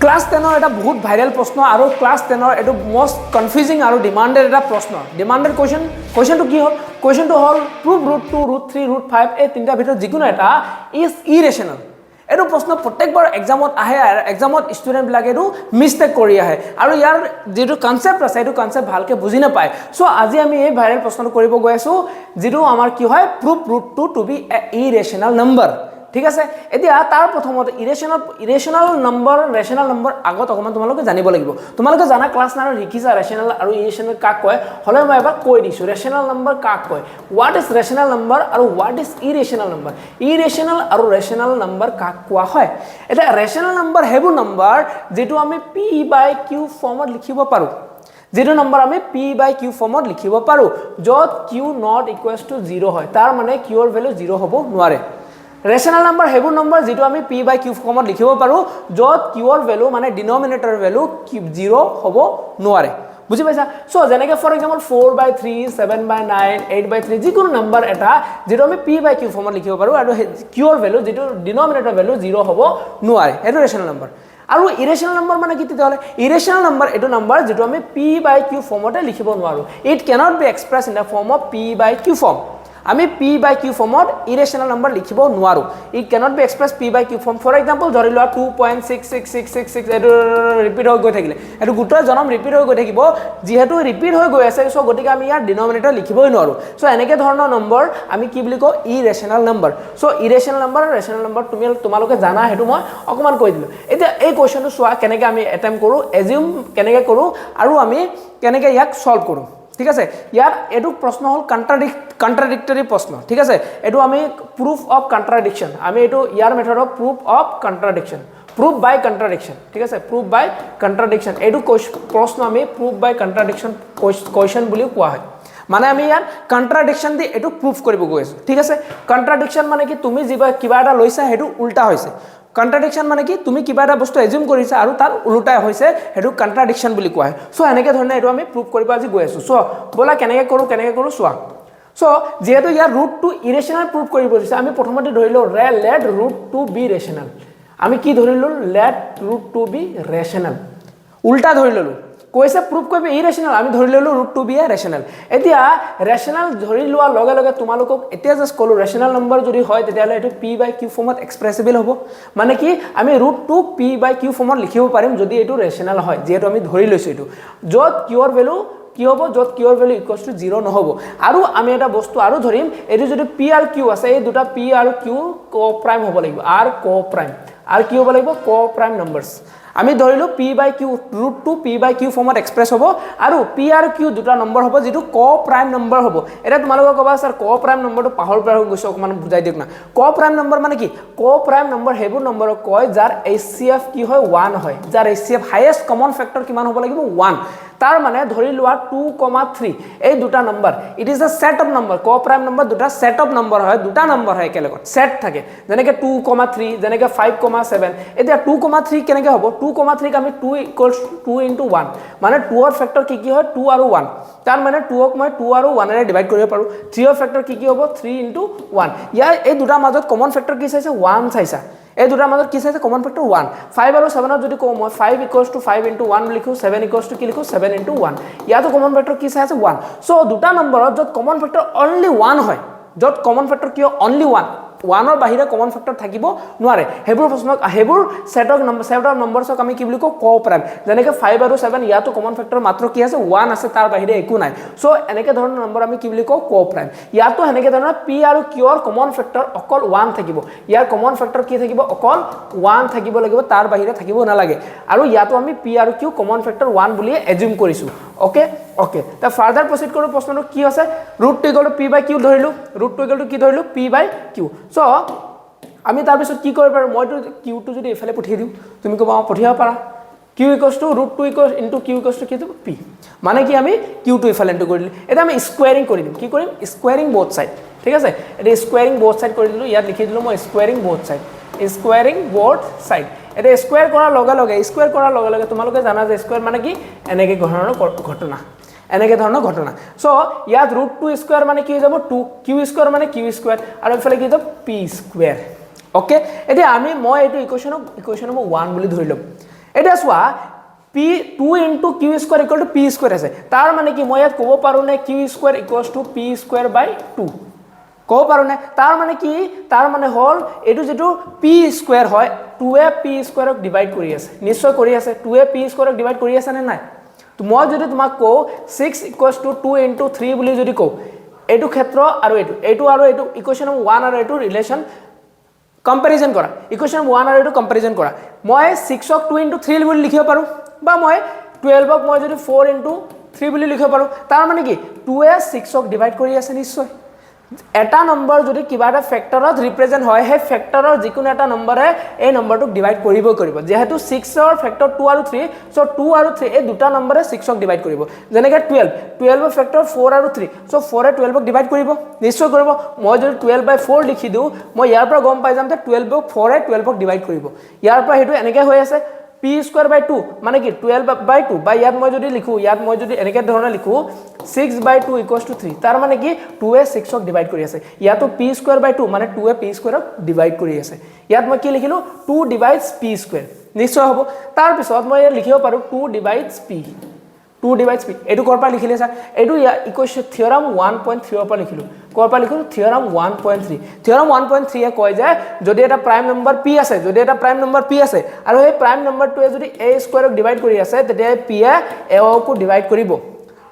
Class 10 এটা বহুত viral প্ৰশ্ন আৰু ক্লাছ 10 এটো মোস্ট কনফিউজিং আৰু ডিমান্ডেড এটা প্ৰশ্ন ডিমান্ডেড কোৱেশ্চনটো কি হ'ল কোৱেশ্চনটো হ'ল প্ৰুভ √2 √3 √5 এই তিনটা ভিতৰত যিকোনো এটা ইজ ইৰেশনাল এটো প্ৰশ্ন প্ৰত্যেকবাৰ এক্সামত আহে আৰু এক্সামত ষ্টুডেন্ট বিলাকে এটো মিস্টেক কৰি আহে আৰু ইয়াৰ যেটো কনসেপ্ট আছে এটো কনসেপ্ট ভালকে বুজি নাপায় সো আজি আমি এই ভাইৰেল প্ৰশ্নটো কৰিব গৈ আছো যেটো আমাৰ কি হয় prove √2 two B A ইৰেশনাল number ঠিক আছে এতিয়া তাৰ প্ৰথমতে ইৰেশনাল নাম্বাৰ ৰেশনাল নাম্বাৰ আগত অকমান তোমালোকে জানিব লাগিব তোমালোকে জানা ক্লাছ 9 শিকিছা ৰেশনাল আৰু ইৰেশনাল কাক কয় হলে মই এবাৰ কৈ দিছো ৰেশনাল নাম্বাৰ কাক কয় হোৱাট ইজ ৰেশনাল নাম্বাৰ আৰু হোৱাট ইজ ইৰেশনাল নাম্বাৰ ইৰেশনাল আৰু ৰেশনাল নাম্বাৰ কাক কোৱা হয় এটা ৰেশনাল নাম্বাৰ হেবু নাম্বাৰ যেটো আমি p/q ফৰ্মত লিখিব পাৰো যেটো নম্বৰ আমি p/q ফৰ্মত লিখিব পাৰো যত q not equals to 0 হয় তাৰ মানে q ৰ ভ্যালু 0 হ'ব নোৱাৰে ৰেশনাল নাম্বাৰ হেবু নম্বৰ যেটো আমি p/q ফৰ্মত লিখিব পাৰো যত q ৰ ভ্যালু মানে ডিনোমিনেটৰ ভ্যালু 0 হ'ব নোৱাৰে বুজি পাইছা সো যেনেকে ফৰ এক্সাম্পল 4/3 7/9 8/3 যিকোনো নম্বৰ এটা যেটো আমি p/q ফৰ্মত লিখিব পাৰো আৰু q ৰ ভ্যালু যেটো ডিনোমিনেটৰ ভ্যালু 0 হ'ব নোৱাৰে এটো ৰেশনাল নম্বৰ আৰু ইৰেশনাল নম্বৰ মানে কি তেতিয়ালে ইৰেশনাল নম্বৰ এটো নম্বৰ যেটো আমি p/q ফৰ্মতে লিখিব নোৱাৰো it cannot be expressed in the form of p/q form আমি p/q ফৰ্মত ইৰেশনাল নম্বৰ লিখিব নোৱাৰো it cannot be expressed p/q form for example ধৰি লোৱা 2.66666 এটো ৰিপিট হৈ গৈ থাকিলে এটো গুটৰ জনম ৰিপিট হৈ গৈ থাকিব যেহেতু ৰিপিট হৈ গৈ আছে সো গতিকে আমি ইয়াৰ ডিনোমিনেটৰ লিখিবই নোৱাৰো সো এনেকে ধৰণৰ নম্বৰ আমি কি বুলি কও ইৰেশনাল নম্বৰ সো ইৰেশনাল নম্বৰ আৰু ৰেশনাল নম্বৰ তোমালোকে জানা হেতু মই অকমান কৈ দিলো এতিয়া এই কোৱেশ্চনটো সোৱা কেনেকে আমি এটেম্প কৰো এজিউম কেনেকে কৰো আৰু আমি কেনেকে ইয়াক সলভ কৰো ঠিক আছে ইয়াৰ এটো প্ৰশ্ন হল কন্ট্ৰাডিক্টৰি প্ৰশ্ন ঠিক আছে এটো আমি প্ৰুফ অফ কন্ট্ৰাডিকশন আমি এটো ইয়াৰ method of proof of contradiction proof by contradiction ঠিক আছে প্ৰুফ বাই কন্ট্ৰাডিকশন এটো প্ৰশ্ন আমি প্ৰুফ বাই কন্ট্ৰাডিকশন কোৱেশ্চন বুলি কোৱা হয় মানে আমি ইয়াৰ কন্ট্ৰাডিকশন দি এটো প্ৰুফ কৰিব গৈ আছো ঠিক আছে কন্ট্ৰাডিকশন মানে কি তুমি কিবা এটা লৈছা হেতু উল্টা হৈছে কন্ট্ৰাডিকশন মানে কি তুমি কিবা এটা বস্তু এজিউম কৰিছা আৰু তাৰ উল্টাই হৈছে হেতু কন্ট্ৰাডিকশন বুলি কোৱা হয় সো এনেকে ধৰণে এটো আমি প্ৰুফ কৰিব আজি গৈ আছো সো বলা কেনেকে কৰো সোৱা সো যেহেতু ইয়াৰ √2 ইৰেশনাল প্ৰুফ কৰিব দিছে আমি প্ৰথমতে ধৰিলো let √2 be rational আমি কি ধৰিলো let √2 be rational উল্টা ধৰি ললো কৈছে প্ৰুফ কৰিব ইৰেশনাল আমি ধৰি ললো √2 be rational এতিয়া ৰেশনাল ধৰি লোৱা লগে লগে তোমালোকক এতিয়া জাস্ট কলো ৰেশনাল নম্বৰ যদি হয় তেতিয়ালে এটো p/q ফৰ্মত এক্সপ্ৰেছিবল হ'ব মানে কি আমি √2 p/q ফৰ্মত লিখিব পাৰিম যদি এটো ৰেশনাল হয় যেটো আমি ধৰি লৈছো এটো যত q ৰ ভ্যালু কি হ'ব যত q ৰ ভ্যালু ইকুৱেলছ টু 0 নহব আৰু আমি এটা বস্তু আৰু ধৰিম এটো যদি p আৰু q আছে এই দুটা p আৰু q কো-প্ৰাইম হ'ব লাগিব r কো-প্ৰাইম আৰু কি হ'ব লাগিব কো-প্ৰাইম নাম্বাৰস আমি ধৰিলো p/q √2 p/q ফৰ্মত এক্সপ্ৰেছ হ'ব আৰু p আৰু q দুটা নম্বৰ হ'ব যেটো কো-প্ৰাইম নম্বৰ হ'ব এটা তোমালোকক কবা স্যাৰ কো-প্ৰাইম নম্বৰটো পাহৰ পৰা গৈছে অকমান বুজাই দিওক না কো-প্ৰাইম নম্বৰ মানে কি কো-প্ৰাইম নম্বৰ হেবু নম্বৰক কয় যাৰ HCF কি হয় 1 হয় যাৰ HCF হাইয়েস্ট কমন ফেক্টৰ কিমান হ'ব লাগিব 1 তাৰ মানে ধৰি লোৱা 2,3 এই দুটা number it is a set of number coprime number দুটা সেট অফ নম্বৰ হয় দুটা নম্বৰ হয় একেলগত সেট থাকে যেনেকে 2,3 যেনেকে 5,7 এতিয়া 2,3 কেনেকে হ'ব 2,3 ক আমি 2 = 2 * 1 মানে 2 ৰ ফেক্টৰ কি হয় 2 আৰু 1 তাৰ মানে 2 ক মই 2 আৰু 1 এৰে ডিভাইড কৰিব পাৰো 3 ৰ ফেক্টৰ কি হ'ব 3 * 1 ইয়াৰ এই দুটা মাজত কমন ফেক্টৰ কি চাইছে 1 চাইছা এই দুটাৰ মাজত কি চাইছে কমন ফেক্টৰ 1 5 আৰু 7 যদি কও মই 5 = 5 * 1 লিখো 7 = কি লিখো 7 * 1 ইয়াতো কমন ফেক্টৰ কি চাইছে 1 সো দুটা নম্বৰত যত কমন ফেক্টৰ অনলি 1 হয় যত কমন ফেক্টৰ কি অনলি 1 1 ৰ বাহিৰে কমন ফেক্টৰ থাকিব নোৱাৰে হেবুৰ প্ৰশ্নক হেবুৰ সেট অফ নম্বৰছক আমি কি বুলি কও কো-প্ৰাইম যেনেকে 5 আৰু 7 ইয়াতো কমন ফেক্টৰ মাত্ৰ কি আছে 1 আছে তাৰ বাহিৰে একো নাই সো এনেকে ধৰণৰ নম্বৰ আমি কি বুলি কও কো-প্ৰাইম ইয়াতো এনেকে ধৰণৰ p আৰু q ৰ কমন ফেক্টৰ অকল 1 থাকিব ইয়াৰ কমন ফেক্টৰ কি থাকিব অকল 1 থাকিব লাগিব তাৰ বাহিৰে থাকিব নালাগে আৰু ইয়াতো আমি p আৰু q কমন ফেক্টৰ 1 বুলি এজিউম কৰিছো ওকে তা ফাৰ্দাৰ প্ৰসিড কৰো প্ৰশ্নটো কি আছে √2 = p/q ধৰিলো √2 কি ধৰিলো p/q সো আমি তাৰ পিছত কি কৰিব পাৰো মইটো q টো যদি এফালে পঠিয়াই দিও তুমি কবা পঠিয়াব পাৰা q = √2 q কি হ'ব p মানে কি আমি q টো এফালে ইনটু কৰি দিলে এটা আমি স্কোয়াৰিং কৰি দিম কি কৰিম স্কোয়াৰিং বোথ সাইড ঠিক আছে এটা স্কোয়াৰিং বোথ সাইড কৰি দিলো ইয়াত লিখি দিলো মই স্কোয়াৰিং বোথ সাইড এটা স্কোয়াৰ কৰাৰ লগে লগে তোমালোকে জানা যে স্কোয়াৰ মানে কি এনেকে ধৰণৰ ঘটনা সো ইয়াত √2 মানে কি হৈ যাব 2 q স্কয়াৰ মানে q স্কয়াৰ আৰু এফালে কি যাব p স্কয়াৰ ওকে এতিয়া মই এইটো ইকুৱেশন মই 1 বুলি ধৰি লম এটা চোৱা p 2 into q square equal to p square আছে তাৰ মানে কি মই ইয়াত ক'ব পাৰো নে q square equals to p square by 2 ক'ব পাৰো নে তাৰ মানে কি তাৰ মানে হল এটো যেটো p square হয় 2a p square ক ডিভাইড কৰি আছে নিশ্চয় কৰি আছে 2a p square ক ডিভাইড কৰি আছে নে নাই তো মই যদি তোমাক কও 6 equals to 2 into 3 বুলি যদি কও এটো ক্ষেত্ৰ আৰু এটো ইকুৱেশ্যন 1 আৰু এটো ৰিলেচন কম্পাৰিজন কৰা ইকুৱেশ্যন 1 আৰু এটো কম্পাৰিজন কৰা মই 6 ক 2 into 3 বুলি লিখিব পাৰো বা মই 12 ক মই যদি 4 into 3 বুলি লিখিব পাৰো তাৰ মানে কি 2a 6 ক ডিভাইড কৰি আছে নিশ্চয় এটা নম্বৰ যদি কিবা এটা ফ্যাক্টৰত ৰিপ্ৰেজেন্ট হয় হে ফ্যাক্টৰৰ যিকোনো এটা নম্বৰে এই নম্বৰটোক ডিভাইড কৰিব যেহেতু 6 ৰ ফ্যাক্টৰ 2 আৰু 3 সো 2 আৰু 3 এই দুটা নম্বৰে 6 ক ডিভাইড কৰিব যেনেকৈ 12 ৰ ফ্যাক্টৰ 4 আৰু 3 সো 4 এ 12 ক ডিভাইড কৰিব নিশ্চয় কৰিব মই যদি 12/4 লিখি দিও মই ইয়াৰ পৰা গম পাই যাম যে 12 ক 4 এ 12 ক ডিভাইড কৰিব ইয়াৰ পৰা হেতু এনেকৈ হৈ আছে p square by 2 মানে কি 12/2 বা ইয়াত মই যদি লিখো ইয়াত মই যদি এনেকৈ ধৰণে লিখো 6/2 equals to 3 তাৰ মানে কি 2a 6 ক ডিভাইড কৰি আছে ইয়াতো p square by 2 মানে 2a p square ক ডিভাইড কৰি আছে ইয়াত মই কি লিখিলো 2 divides p square নিশ্চয় হ'ব তাৰ পিছত মই লিখিব পাৰো 2 divides p এটো কৰপা লিখিলে স্যাৰ এটো ইকুৱেশ্যন থিওৰাম 1.3 ৰ পৰা লিখিলো কৰপা লিখিলো থিওৰাম 1.3 থিওৰাম 1.3 এ কয় যে যদি এটা প্ৰাইম নম্বৰ p আছে আৰু এই প্ৰাইম নম্বৰটোৱে যদি a স্কয়াৰক ডিভাইড কৰি আছে তেতিয়া p A a co divide কৰিব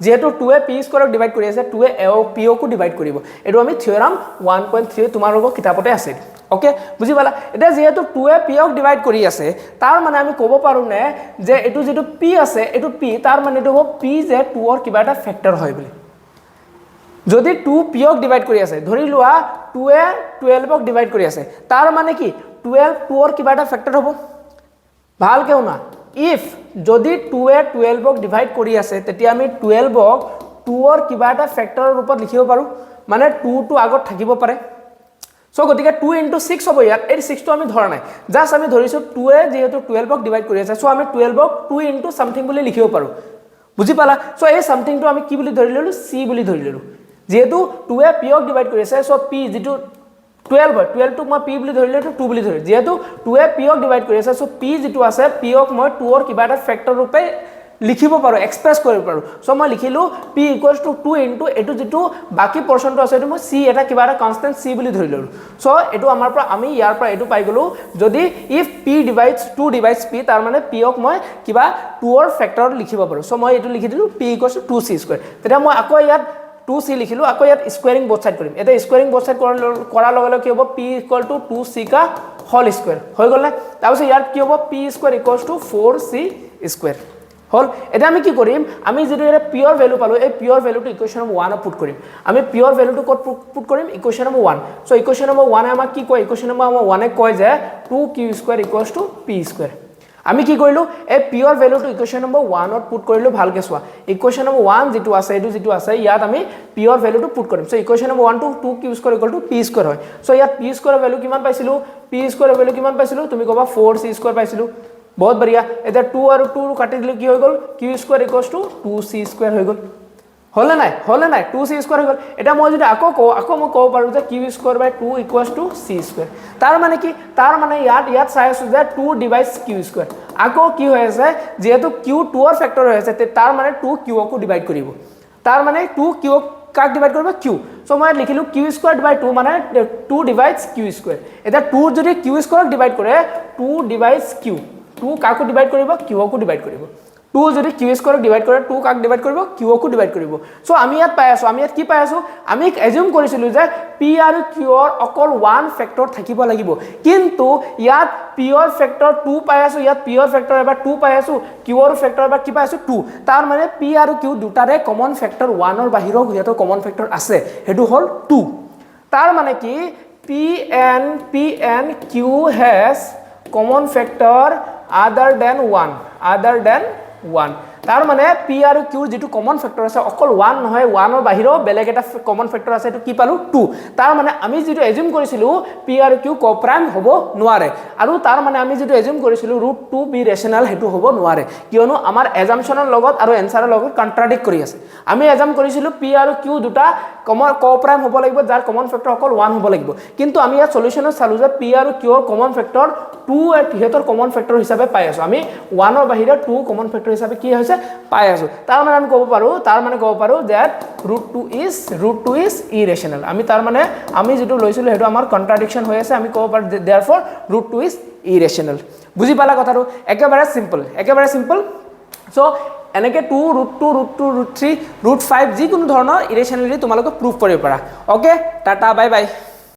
যেহেতু 2a p স্কয়াৰক ডিভাইড কৰি আছে 2a a p co divide কৰিব এটো আমি থিওৰাম 1.3 তোমালোকৰ কিতাপতে আছে ওকে বুজি পালা এটা যেহেতু 2a p ক ডিভাইড কৰি আছে তাৰ মানে আমি ক'ব পাৰো নে যে এটো যেটো p আছে এটো p তাৰ মানে এটো হ'ব p যে 2 ৰ কিবা এটা ফ্যাক্টৰ হয় বুলি যদি 2 p ক ডিভাইড কৰি আছে ধৰি লোৱা 2a 12 ক ডিভাইড কৰি আছে তাৰ মানে কি 12 2 ৰ কিবা এটা ফ্যাক্টৰ হ'ব ভাল কেও না if যদি 2a 12 ক ডিভাইড কৰি আছে তেতিয়া আমি 12 ক 2 ৰ কিবা এটা ফ্যাক্টৰৰ ৰূপত লিখিব পাৰো মানে 2 টো আগত থাকিব পাৰে সো গতিকে 2 into 6 হ'ব ইয়াত এই 6 টো আমি ধৰা নাই জাস্ট আমি ধৰিছো 2a যেহেতু 12 ক ডিভাইড কৰি আছে সো আমি 12 ক 2 into something বুলি লিখিব পাৰো বুজি পালা সো এই something টো আমি কি বুলি ধৰি ললো c বুলি ধৰি ললো যেহেতু 2a p ক ডিভাইড কৰি আছে সো p যেটো 12 টো মই p বুলি ধৰিলে তো 2 বুলি ধৰি যেহেতু 2a p ক ডিভাইড কৰি আছে সো p যেটো আছে p ক মই 2 ৰ কিবা এটা ফ্যাক্টৰ ৰূপে লিখিব পাৰো এক্সপ্ৰেছ কৰিব পাৰো সো মই লিখিলো p = 2 into এটো যেটো বাকি পোৰশনটো আছে এটো মই c এটা কিবা এটা কনস্ট্যান্ট c বুলি ধৰি ললো সো এটো আমাৰ পৰা আমি ইয়াৰ পৰা এটো পাই গলো যদি if p divides 2 divides p তাৰ মানে p ক মই কিবা 2 ৰ ফ্যাক্টৰ লিখিব পাৰো সো মই এটো লিখি দিলো p = 2c স্কয়াৰ তেতিয়া মই আকৌ ইয়াত 2c লিখিলো আকৌ ইয়াত স্কোয়াৰিং বোথ সাইড কৰিম এটা স্কোয়াৰিং বোথ সাইড কৰাৰ লগে লগে কি হ'ব p = 2c का হোল স্কয়াৰ হৈ গল না তাৰপিছত ইয়াত কি হ'ব p = 4c স্কয়াৰ হল এটা আমি কি কৰিম আমি যেটো এটা পিওৰ ভ্যালু পালো এই পিওৰ ভ্যালুটো ইকুয়েশন নম্বৰ 1 পুট কৰিম আমি পিওৰ ভ্যালুটো কত পুট কৰিম equation number 1 so equation number 1 এ আমাক কি কয় ইকুয়েশন নম্বৰ 1 এ কয় যে 2q² = p²। আমি কি কৰিলো এই পিওৰ ভ্যালুটো ইকুয়েশন নম্বৰ 1 ত পুট কৰিলো ভালকে সোৱা ইকুয়েশন নম্বৰ 1 যেটো আছে এটো যেটো আছে ইয়াত আমি পিওৰ ভ্যালুটো পুট কৰিম so equation number 1 to 2q² = p² হয় সো ইয়াত p² ভ্যালু কিমান পাইছিলো p² ভ্যালু কিমান পাইছিলো তুমি কবা 4c² পাইছিলো बहुत बढ़िया এটা 2 আৰু 2 কাটি দিলে কি হৈ গল q² = 2c² হৈ গল হলে নাই 2c² হৈ গল এটা মই যদি আকৌ মই কব পাৰো যে q² / 2 = c²। তাৰ মানে কি তাৰ মানে ইয়াত চাই আছো যে 2 divides q² আকৌ কি হৈ আছে যেহেতু q 2 ৰ ফ্যাক্টৰ হৈ আছে তাৰ মানে 2 q কো ডিভাইড কৰিব তাৰ মানে 2 q কাক ডিভাইড কৰিব q সো মই লিখিলো q² / 2 মানে 2 divides q²। এটা 2 যদি q² ক ডিভাইড কৰে 2 divides q 2 কাকো ডিভাইড কৰিব q কো ডিভাইড কৰিব 2 যদি q² ক ডিভাইড কৰে 2 কাক ডিভাইড কৰিব q কো ডিভাইড কৰিব সো আমি ইয়াত পাই আছো আমি ইয়াত কি পাই আছো আমি এজিউম কৰিছিলো যে p আৰু q ৰ অকল 1 ফ্যাক্টৰ থাকিব লাগিব কিন্তু ইয়াত p ৰ ফ্যাক্টৰ 2 পাই আছো ইয়াত p ৰ ফ্যাক্টৰ এবাৰ 2 পাই আছো q ৰ ফ্যাক্টৰ এবাৰ কি পাই আছো 2 তাৰ মানে p আৰু q দুটাৰে কমন ফ্যাক্টৰ 1 ৰ বাহিৰৰ হিয়তৰ কমন ফ্যাক্টৰ আছে হেতু হল 2 তাৰ মানে কি pn q has common factor other than 1 তাৰ মানে p আৰু q যেটো কমন ফ্যাক্টৰ আছে অকল 1 নহয় 1 ৰ বাহিৰৰ বেলেগ এটা কমন ফ্যাক্টৰ আছে এটো কি পালো 2 তাৰ মানে আমি যেটো এজিউম কৰিছিলো p আৰু q কোপ্ৰাইম হ'ব নোৱাৰে আৰু তাৰ মানে আমি যেটো এজিউম কৰিছিলো √2 বি ৰেশনাল হেতু হ'ব নোৱাৰে কিয়নো আমাৰ এজাম্পশনৰ লগত আৰু এনসাৰৰ লগত কন্ট্ৰাডিক্ট কৰি আছে আমি এজাম কৰিছিলো p আৰু q দুটা ক প্ৰাইম হ'ব লাগিব যাৰ কমন ফেক্টৰ অকল 1 হ'ব লাগিব কিন্তু আমি ইয়াত সলিউশনত চালো যে p আৰু q ৰ কমন ফেক্টৰ 2 হেতৰ কমন ফেক্টৰ হিচাপে পাই আছো আমি 1 ৰ বাহিৰে 2 কমন ফেক্টৰ হিচাপে কি হৈছে পাই আছো তাৰ মানে আমি ক'ব পাৰো that √2 is irrational আমি তাৰ মানে আমি যেটো লৈছিলো হেটো আমাৰ কন্ট্ৰাডিকশন হৈ আছে আমি ক'ব পাৰো therefore √2 is irrational বুজি পালা কথাটো একেবাৰে সিম্পল সো এনেকে 2 √2 √3 √5 যিকোনো ধৰণৰ ইৰেশনালিটি তোমালোকে প্ৰুফ কৰিব পাৰা ওকে টাটা বাই বাই